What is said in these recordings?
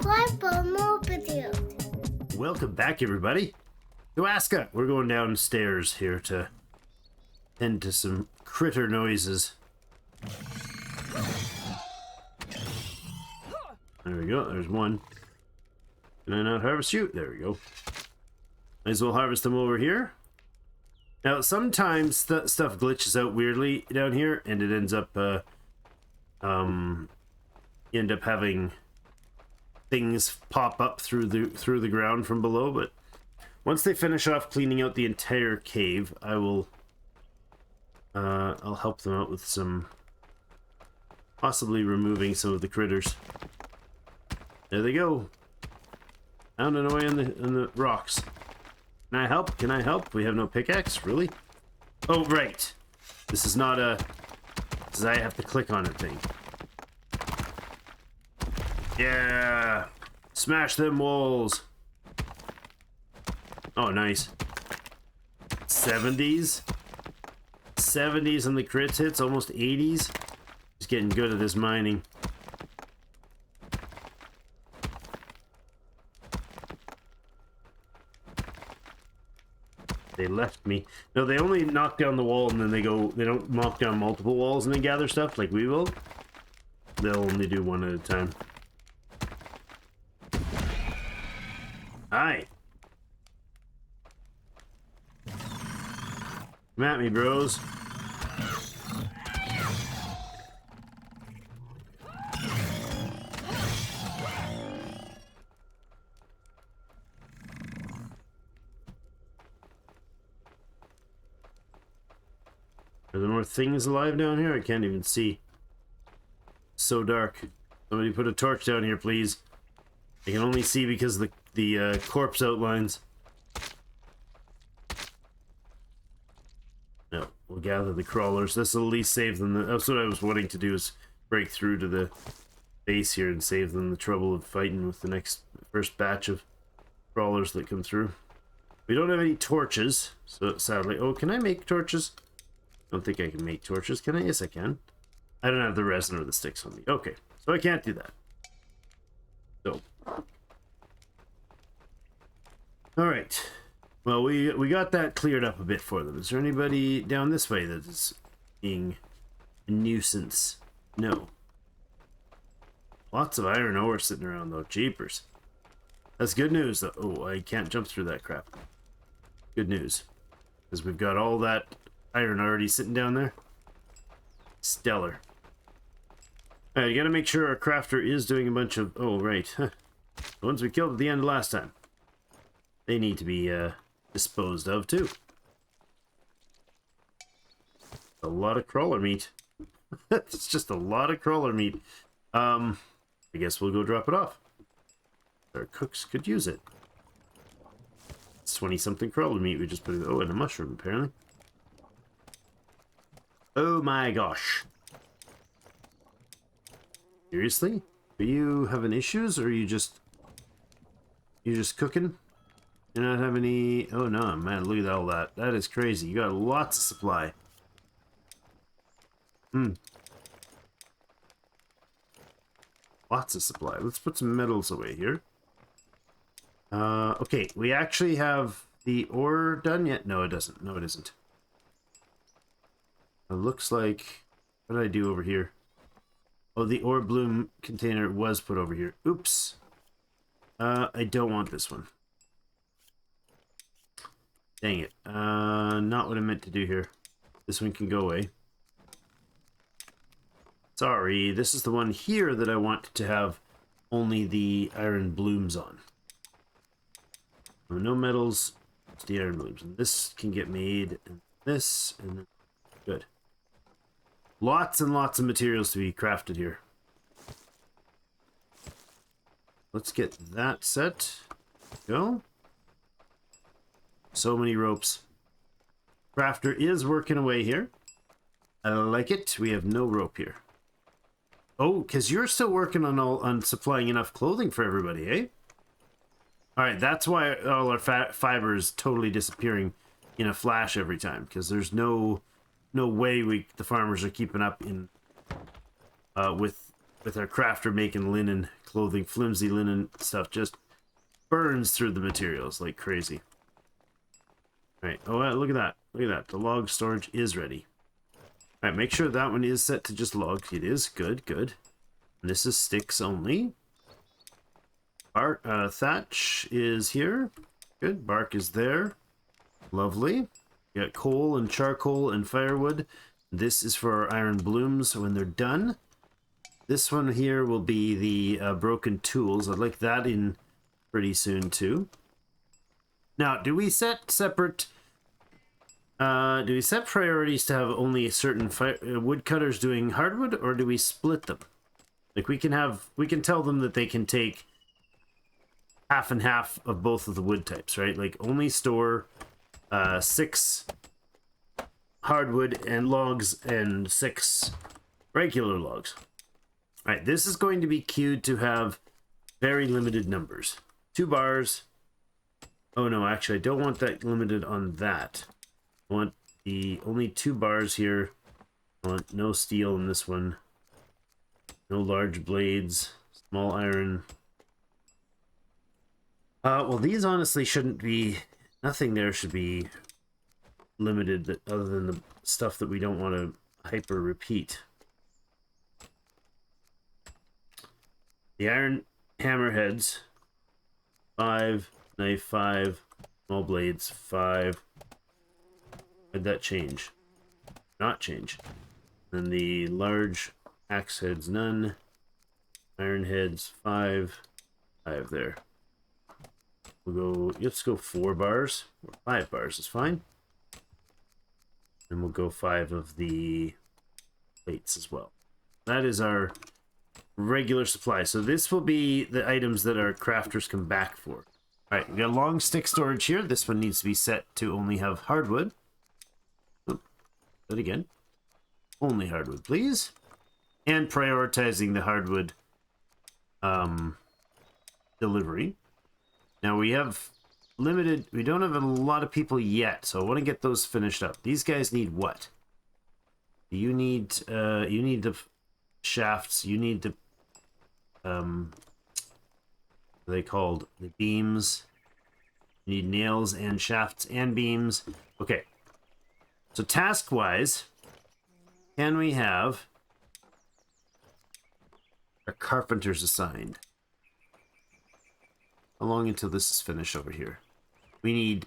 subscribe for more videos. Welcome back, everybody, to ASKA. We're going downstairs here to tend to some critter noises. There we go. There's one. Can I not harvest you? There we go. Might as well harvest them over here. Now, sometimes stuff glitches out weirdly down here, and it ends up, you end up having things pop up through the ground from below. But once they finish off cleaning out the entire cave, I will, I'll help them out with some, possibly removing some of the critters. There they go. Down and away in the rocks. Can I help? Can I help? We have no pickaxe? Really? Oh, right. This is not a... This is I have to click on it thing. Yeah! Smash them walls! Oh, nice. 70s? 70s on the crits hits, almost 80s. Just getting good at this mining. They left me. No, they only knock down the wall and then they go. They don't knock down multiple walls and then gather stuff like we will. They'll only do one at a time. Hi. Come at me, bros. Are there more things alive down here? I can't even see. It's so dark. Somebody put a torch down here, please. I can only see because of the corpse outlines. No, we'll gather the crawlers. This will at least save them. That's what I was wanting to do, is break through to the base here and save them the trouble of fighting with the first batch of crawlers that come through. We don't have any torches, so sadly. Oh, can I make torches? I don't think I can make torches, can I? Yes, I can. I don't have the resin or the sticks on me. Okay, so I can't do that. So, all right. Well, we got that cleared up a bit for them. Is there anybody down this way that is being a nuisance? No. Lots of iron ore sitting around though. Jeepers. That's good news though. Oh, I can't jump through that crap. Good news, because we've got all that iron already sitting down there. Stellar. Alright, you gotta make sure our crafter is doing a bunch of... Oh, right. The ones we killed at the end last time. They need to be disposed of, too. A lot of crawler meat. It's just a lot of crawler meat. I guess we'll go drop it off. Our cooks could use it. It's 20-something crawler meat we just put in. Oh, and a mushroom, apparently. Oh my gosh. Seriously? Are you having issues, or are you just cooking? You not have any... Oh no, man, look at all that. That is crazy. You got lots of supply. Lots of supply. Let's put some metals away here. Okay, we actually have the ore done yet? No, it doesn't. No, it isn't. It looks like... What did I do over here? Oh, the ore bloom container was put over here. Oops. I don't want this one. Dang it. Not what I meant to do here. This one can go away. Sorry, this is the one here that I want to have only the iron blooms on. No metals, it's the iron blooms. And this can get made, and this, and then... Good. Lots and lots of materials to be crafted here. Let's get that set. Go. So many ropes. Crafter is working away here. I like it. We have no rope here. Oh, because you're still working on supplying enough clothing for everybody, eh? Alright, that's why all our fiber is totally disappearing in a flash every time, because there's no way the farmers are keeping up in with with our crafter making linen clothing, flimsy linen stuff just burns through the materials like crazy. All right. Oh, look at that. Look at that. The log storage is ready. All right. Make sure that one is set to just logs. It is. Good, good. And this is sticks only. Thatch is here. Good. Bark is there. Lovely. You got coal and charcoal and firewood. This is for our iron blooms when they're done. This one here will be the broken tools. I'd like that in pretty soon too. Now, do we set separate... do we set priorities to have only certain woodcutters doing hardwood, or do we split them? Like we can tell them that they can take half and half of both of the wood types, right? Like only store 6 hardwood and logs and 6 regular logs. All right, this is going to be queued to have very limited numbers. 2 bars. Oh no, actually I don't want that limited on that. I want the only 2 bars here. I want no steel in this one. No large blades. Small iron. Well, these honestly shouldn't be... Nothing there should be limited other than the stuff that we don't want to hyper repeat. The iron hammerheads, 5, knife 5, small blades 5. Did that change? Not change. Then the large axe heads, none. Iron heads 5, 5 there. We'll go, let's go 4 bars, or 5 bars is fine. And we'll go 5 of the plates as well. That is our regular supply. So this will be the items that our crafters come back for. All right, we got a long stick storage here. This one needs to be set to only have hardwood. Oh, that again. Only hardwood, please. And prioritizing the hardwood delivery. Now we have limited, we don't have a lot of people yet, so I want to get those finished up. These guys need what? You need the shafts, you need the, what are they called? The beams. You need nails and shafts and beams. Okay. So task-wise, can we have our carpenters assigned? How long until this is finished over here? We need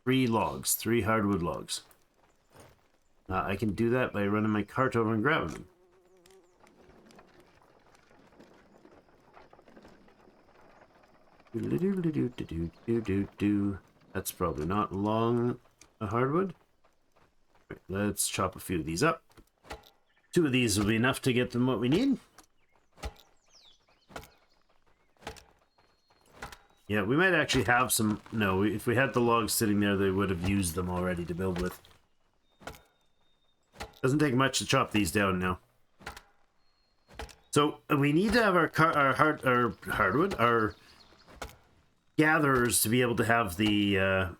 3 logs, 3 hardwood logs. I can do that by running my cart over and grabbing them. That's probably not long a hardwood. Right, let's chop a few of these up. 2 of these will be enough to get them what we need. Yeah, we might actually have some... No, if we had the logs sitting there, they would have used them already to build with. Doesn't take much to chop these down now. So we need to have our hardwood, our gatherers to be able to have the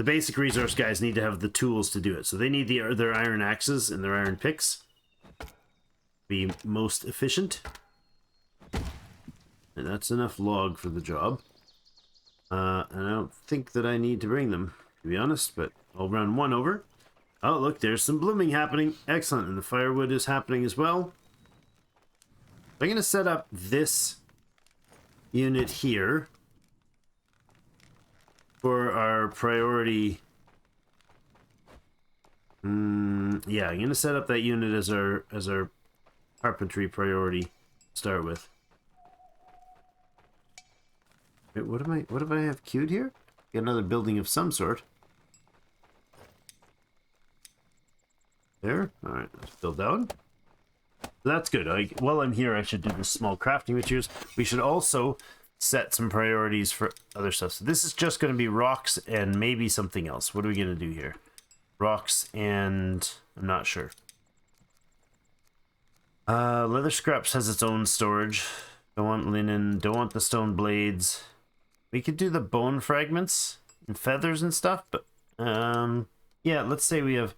basic resource guys need to have the tools to do it. So they need their iron axes and their iron picks. Be most efficient. And that's enough log for the job. And I don't think that I need to bring them, to be honest, but I'll run 1 over. Oh, look, there's some blooming happening. Excellent, and the firewood is happening as well. I'm going to set up this unit here for our priority. Yeah, I'm going to set up that unit as our carpentry priority to start with. Wait, what do I have queued here? Get another building of some sort. There. All right, let's build down. That's good. While I'm here, I should do this small crafting materials. We should also set some priorities for other stuff. So this is just going to be rocks and maybe something else. What are we going to do here? Rocks and... I'm not sure. Leather scraps has its own storage. Don't want linen. Don't want the stone blades. We could do the bone fragments and feathers and stuff, but yeah, let's say we have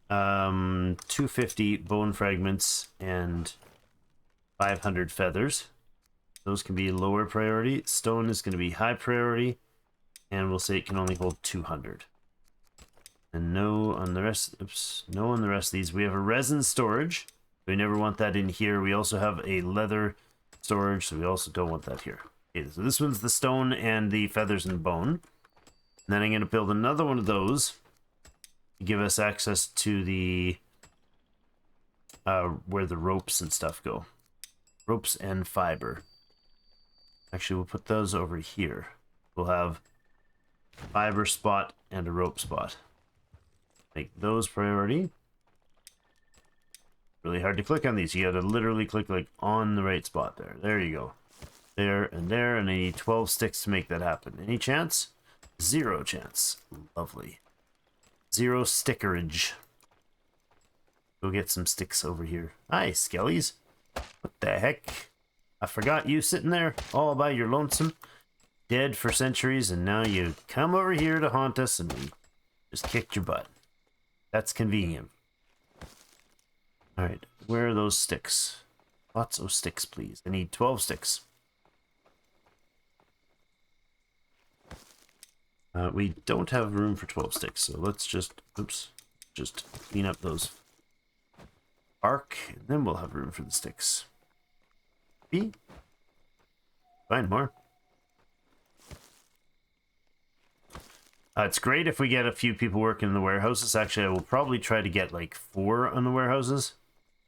250 bone fragments and 500 feathers. Those can be lower priority. Stone is going to be high priority. And we'll say it can only hold 200. And no on the rest. Oops. No on the rest of these. We have a resin storage. We never want that in here. We also have a leather storage, so we also don't want that here. Okay, so this one's the stone and the feathers and bone. And then I'm going to build another one of those to give us access to the where the ropes and stuff go. Ropes and fiber. Actually, we'll put those over here. We'll have a fiber spot and a rope spot. Make those priority. Really hard to click on these. You gotta literally click like on the right spot there. There you go. There, and I need 12 sticks to make that happen. Any chance? 0 chance. Lovely. 0 stickerage. Go get some sticks over here. Hi, skellies. What the heck? I forgot you sitting there all by your lonesome. Dead for centuries, and now you come over here to haunt us and we just kicked your butt. That's convenient. Alright, where are those sticks? Lots of sticks, please. I need 12 sticks. We don't have room for 12 sticks, so let's just, oops, just clean up those bark, and then we'll have room for the sticks. B? Find more. It's great if we get a few people working in the warehouses. Actually, I will probably try to get like 4 on the warehouses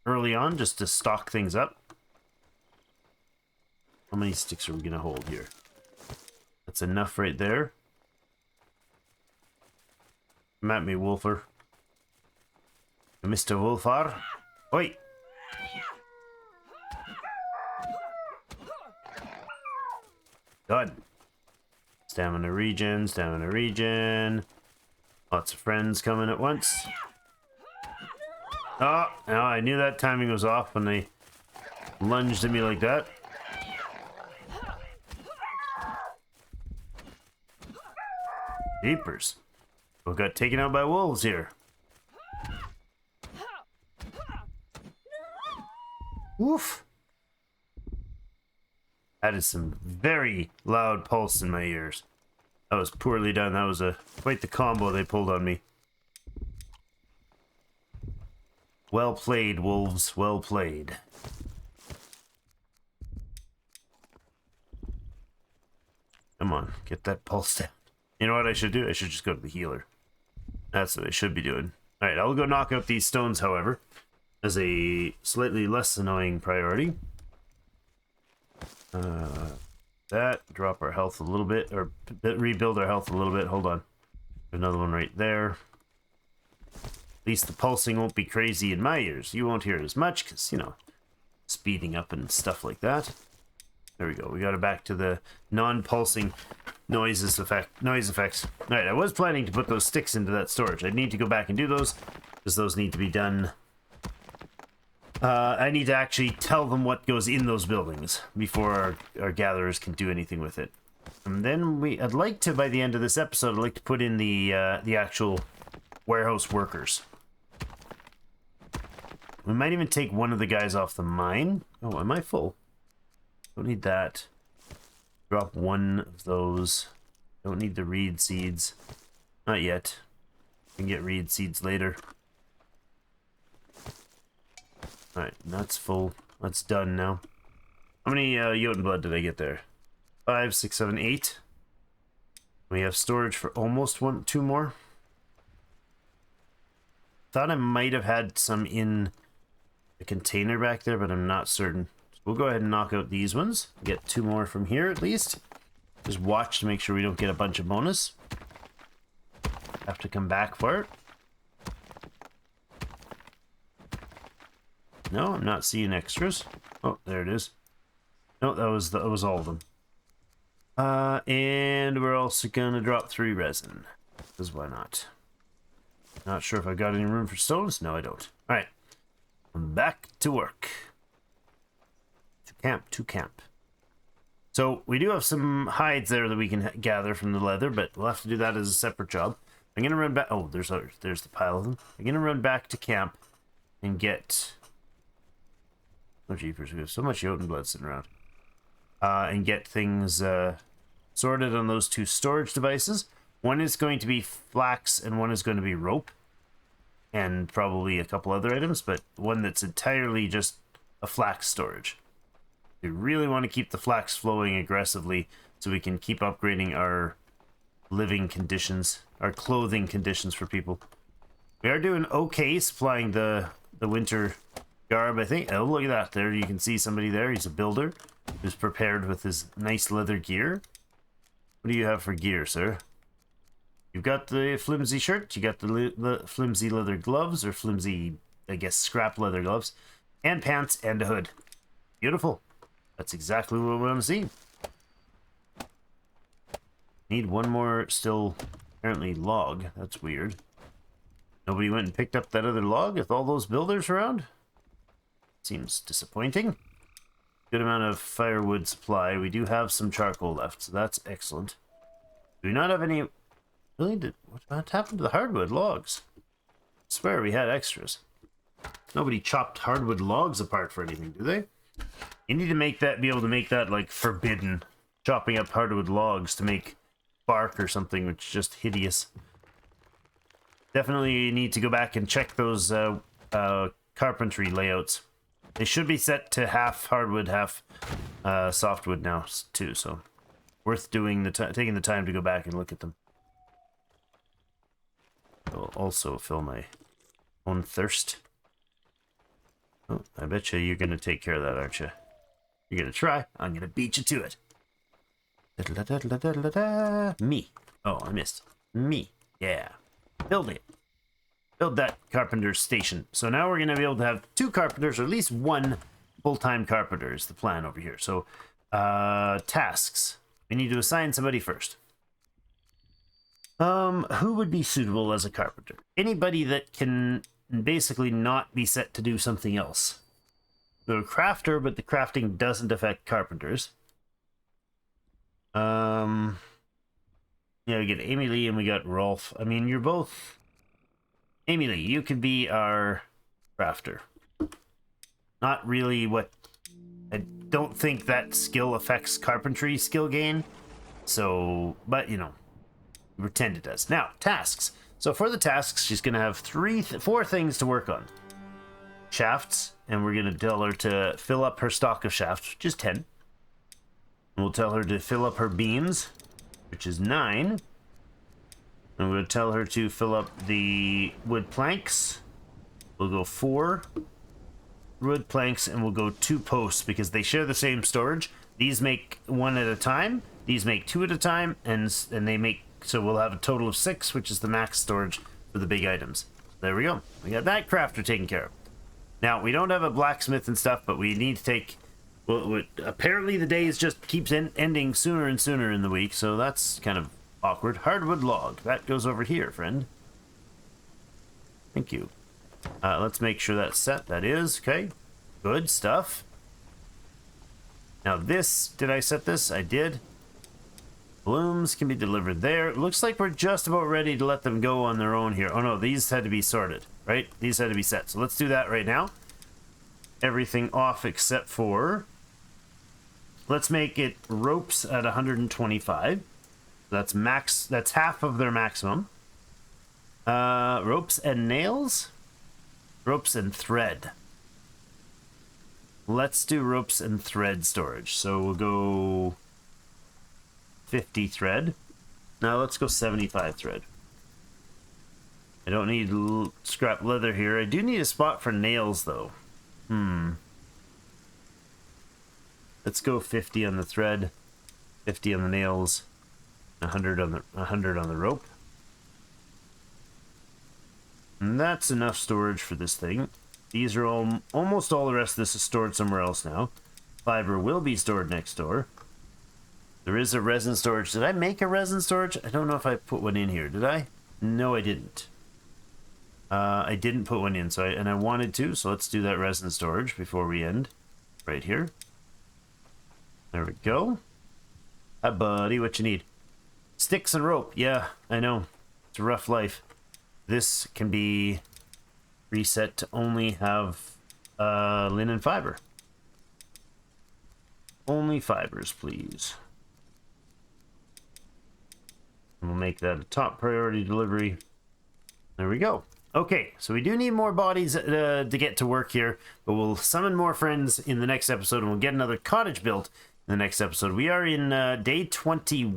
early on, just to stock things up. How many sticks are we going to hold here? That's enough right there. Come at me, Wolfer. Mr. Wolfar. Oi! Done. Stamina regen, stamina regen. Lots of friends coming at once. Oh, no, I knew that timing was off when they lunged at me like that. Jeepers. We got taken out by wolves here. Woof. That is some very loud pulse in my ears. That was poorly done. That was quite the combo they pulled on me. Well played, wolves. Well played. Come on, get that pulse down. You know what I should do? I should just go to the healer. That's what I should be doing. Alright, I'll go knock out these stones, however, as a slightly less annoying priority. That, drop our health a little bit, or rebuild our health a little bit. Hold on. Another one right there. At least the pulsing won't be crazy in my ears. You won't hear it as much, because, you know, speeding up and stuff like that. There we go. We got it back to the non-pulsing noise effects. Alright, I was planning to put those sticks into that storage. I need to go back and do those, because those need to be done. I need to actually tell them what goes in those buildings before our gatherers can do anything with it. And then I'd like to, by the end of this episode, I'd like to put in the actual warehouse workers. We might even take one of the guys off the mine. Oh, am I full? Don't need that. Drop one of those. Don't need the reed seeds. Not yet. We can get reed seeds later. Alright, that's full. That's done now. How many Jotun blood did I get there? 5, 6, 7, 8. We have storage for almost 2 more. Thought I might have had some in the container back there, but I'm not certain. So we'll go ahead and knock out these ones. Get 2 more from here at least. Just watch to make sure we don't get a bunch of bonus. Have to come back for it. No, I'm not seeing extras. Oh, there it is. No, that was all of them. And we're also gonna drop 3 resin. Because why not? Not sure if I got any room for stones. No, I don't. Alright. I'm back to work. To camp. So, we do have some hides there that we can gather from the leather, but we'll have to do that as a separate job. I'm gonna run back. Oh, there's the pile of them. I'm gonna run back to camp and get Oh, jeepers, we have so much Jotun blood sitting around. And get things sorted on those 2 storage devices. One is going to be flax and one is going to be rope. And probably a couple other items, but one that's entirely just a flax storage. We really want to keep the flax flowing aggressively so we can keep upgrading our living conditions, our clothing conditions for people. We are doing okay supplying the winter garb, I think. Oh, look at that. There you can see somebody there. He's a builder who's prepared with his nice leather gear. What do you have for gear, sir? You've got the flimsy shirt. You got the flimsy leather gloves, or flimsy, I guess, scrap leather gloves. And pants and a hood. Beautiful. That's exactly what we want to see. Need one more still, apparently, log. That's weird. Nobody went and picked up that other log with all those builders around? Seems disappointing. Good amount of firewood supply. We do have some charcoal left, so that's excellent. Do we not have any... Really? What happened to the hardwood logs? I swear we had extras. Nobody chopped hardwood logs apart for anything, do they? You need to make that, be able to make that, like, forbidden. Chopping up hardwood logs to make bark or something, which is just hideous. Definitely need to go back and check those carpentry layouts. They should be set to half hardwood, half softwood now, too, so worth doing taking the time to go back and look at them. I'll also fill my own thirst. Oh, I bet you're gonna take care of that, aren't you? You're gonna try. I'm gonna beat you to it. Me. Oh, I missed. Me. Yeah. Build it. Build that carpenter's station. So now we're gonna be able to have 2 carpenters, or at least 1 full-time carpenter is the plan over here. So, tasks. We need to assign somebody first. Who would be suitable as a carpenter? Anybody that can basically not be set to do something else. So a crafter, but the crafting doesn't affect carpenters. Yeah, we get Amy Lee and we got Rolf. I mean, you're both... Amy Lee, you could be our crafter. Not really what... I don't think that skill affects carpentry skill gain. So, but, you know, pretend it does. Now, tasks. So for the tasks, she's going to have 4 things to work on. Shafts, and we're going to tell her to fill up her stock of shafts, which is 10. And we'll tell her to fill up her beams, which is 9. And we'll tell her to fill up the wood planks. We'll go 4 wood planks, and we'll go 2 posts, because they share the same storage. These make 1 at a time, these make 2 at a time, and they make... So we'll have a total of 6, which is the max storage for the big items. There we go. We got that crafter taken care of. Now, we don't have a blacksmith and stuff, but we need to take... Well, apparently the days just keeps ending sooner and sooner in the week, so that's kind of awkward. Hardwood log. That goes over here, friend. Thank you. Let's make sure that's set. That is. Okay. Good stuff. Now this... Did I set this? I did. Blooms can be delivered there. It looks like we're just about ready to let them go on their own here. Oh no, these had to be sorted, right? These had to be set. So let's do that right now. Everything off except for... Let's make it ropes at 125. That's max. That's half of their maximum. Ropes and nails. Ropes and thread. Let's do ropes and thread storage. So we'll go... 50 thread. Now let's go 75 thread. I don't need scrap leather here. I do need a spot for nails though. Let's go 50 on the thread, 50 on the nails, 100 on the rope. And that's enough storage for this thing. These are almost all the rest of this is stored somewhere else now. Fiber will be stored next door. There is a resin storage. Did I make a resin storage? I don't know if I put one in here. Did I? No, I didn't. I didn't put one in, and I wanted to, so let's do that resin storage before we end. Right here. There we go. Hi, buddy. What you need? Sticks and rope. Yeah, I know. It's a rough life. This can be reset to only have linen fiber. Only fibers, please. And we'll make that a top priority delivery. There we go. Okay, so we do need more bodies to get to work here, but we'll summon more friends in the next episode, and we'll get another cottage built in the next episode. We are in day 20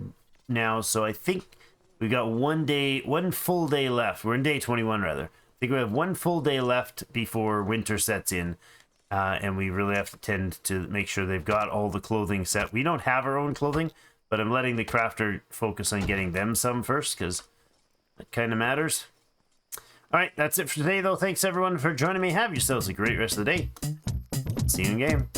now, so I think we got one full day left. We're in day 21, rather. I think we have one full day left before winter sets in, and we really have to tend to make sure they've got all the clothing set. We don't have our own clothing, but I'm letting the crafter focus on getting them some first, because that kind of matters. All right, that's it for today, though. Thanks, everyone, for joining me. Have yourselves a great rest of the day. See you in game.